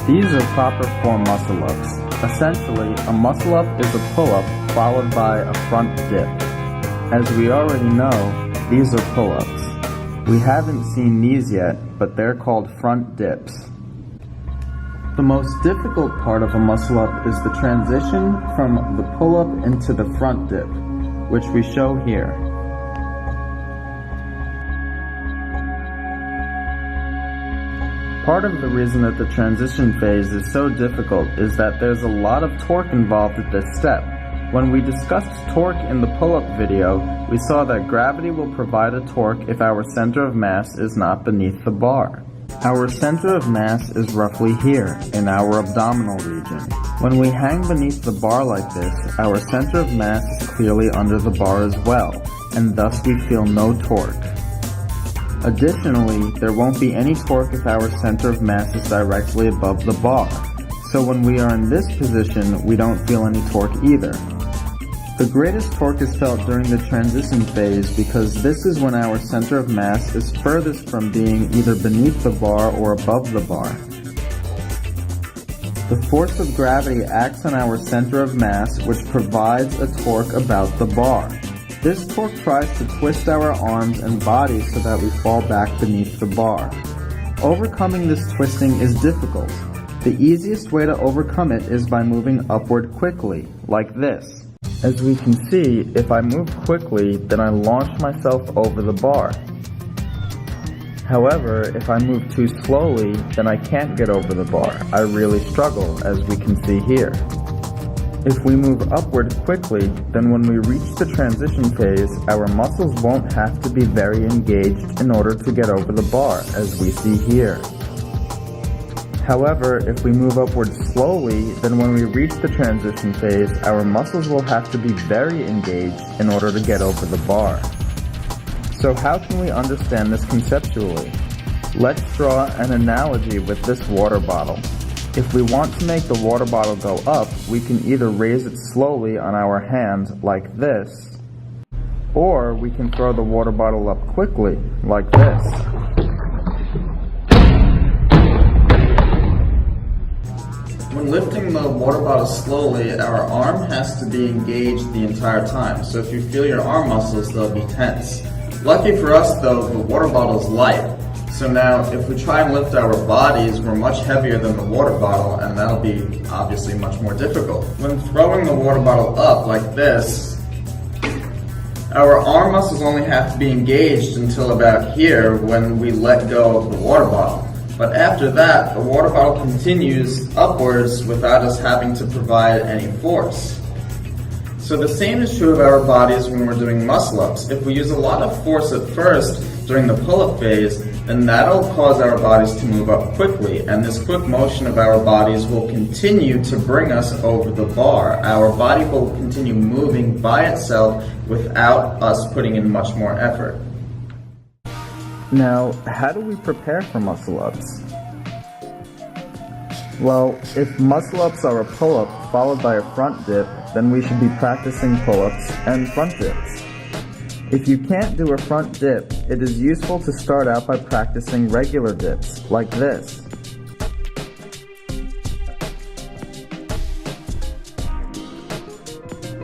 These are proper form muscle-ups. Essentially, a muscle-up is a pull-up followed by a front dip. As we already know, these are pull-ups. We haven't seen these yet, but they're called front dips. The most difficult part of a muscle-up is the transition from the pull-up into the front dip, which we show here. Part of the reason that the transition phase is so difficult is that there's a lot of torque involved at this step. When we discussed torque in the pull-up video, we saw that gravity will provide a torque if our center of mass is not beneath the bar. Our center of mass is roughly here, in our abdominal region. When we hang beneath the bar like this, our center of mass is clearly under the bar as well, and thus we feel no torque. Additionally, there won't be any torque if our center of mass is directly above the bar. So when we are in this position, we don't feel any torque either. The greatest torque is felt during the transition phase because this is when our center of mass is furthest from being either beneath the bar or above the bar. The force of gravity acts on our center of mass, which provides a torque about the bar. This torque tries to twist our arms and body so that we fall back beneath the bar. Overcoming this twisting is difficult. The easiest way to overcome it is by moving upward quickly, like this. As we can see, if I move quickly, then I launch myself over the bar. However, if I move too slowly, then I can't get over the bar. I really struggle, as we can see here. If we move upward quickly, then when we reach the transition phase, our muscles won't have to be very engaged in order to get over the bar, as we see here. However, if we move upward slowly, then when we reach the transition phase, our muscles will have to be very engaged in order to get over the bar. So how can we understand this conceptually? Let's draw an analogy with this water bottle. If we want to make the water bottle go up, we can either raise it slowly on our hand, like this, or we can throw the water bottle up quickly, like this. When lifting the water bottle slowly, our arm has to be engaged the entire time, so if you feel your arm muscles, they'll be tense. Lucky for us though, the water bottle is light. So now, if we try and lift our bodies, we're much heavier than the water bottle, and that'll be obviously much more difficult. When throwing the water bottle up like this, our arm muscles only have to be engaged until about here when we let go of the water bottle. But after that, the water bottle continues upwards without us having to provide any force. So the same is true of our bodies when we're doing muscle-ups. If we use a lot of force at first during the pull-up phase, then that'll cause our bodies to move up quickly, and this quick motion of our bodies will continue to bring us over the bar. Our body will continue moving by itself without us putting in much more effort. Now, how do we prepare for muscle-ups? Well, if muscle-ups are a pull-up followed by a front dip, then we should be practicing pull-ups and front dips. If you can't do a front dip, it is useful to start out by practicing regular dips, like this.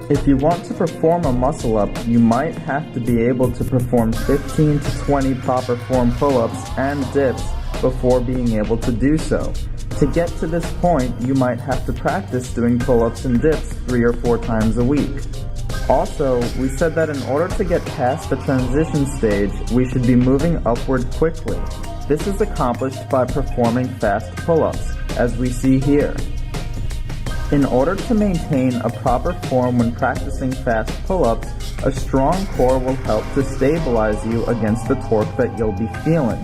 If you want to perform a muscle-up, you might have to be able to perform 15 to 20 proper form pull-ups and dips before being able to do so. To get to this point, you might have to practice doing pull-ups and dips 3 or 4 times a week. Also, we said that in order to get past the transition stage, we should be moving upward quickly. This is accomplished by performing fast pull-ups, as we see here. In order to maintain a proper form when practicing fast pull-ups, a strong core will help to stabilize you against the torque that you'll be feeling.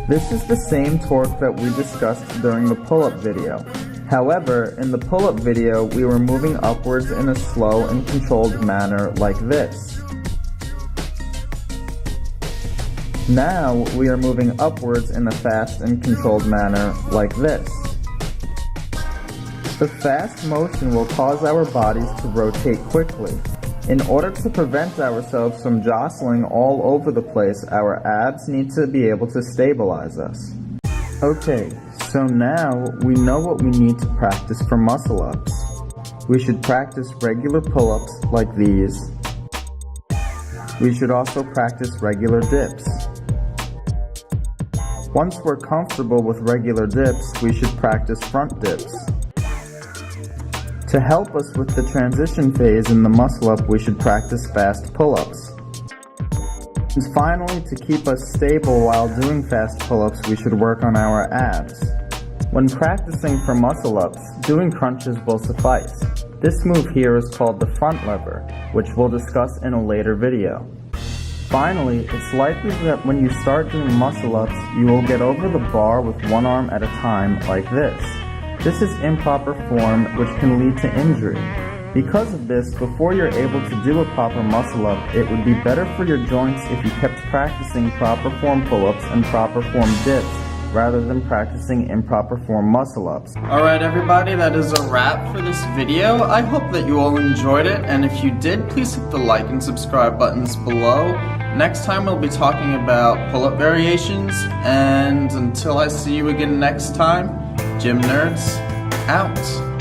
This is the same torque that we discussed during the pull-up video. However, in the pull-up video, we were moving upwards in a slow and controlled manner like this. Now, we are moving upwards in a fast and controlled manner like this. The fast motion will cause our bodies to rotate quickly. In order to prevent ourselves from jostling all over the place, our abs need to be able to stabilize us. Okay, So now we know what we need to practice for muscle ups. We should practice regular pull-ups like these. We should also practice regular dips. Once we're comfortable with regular dips, we should practice front dips. To help us with the transition phase in the muscle up, we should practice fast pull-ups. And finally, to keep us stable while doing fast pull-ups, we should work on our abs. When practicing for muscle ups, doing crunches will suffice. This move here is called the front lever, which we'll discuss in a later video. Finally, it's likely that when you start doing muscle ups, you will get over the bar with one arm at a time like this. This is improper form, which can lead to injury. Because of this, before you're able to do a proper muscle up, it would be better for your joints if you kept practicing proper form pull-ups and proper form dips, rather than practicing improper form muscle ups. Alright everybody, that is a wrap for this video. I hope that you all enjoyed it, and if you did, please hit the like and subscribe buttons below. Next time we'll be talking about pull-up variations, and until I see you again next time, Gym Nerdz, out.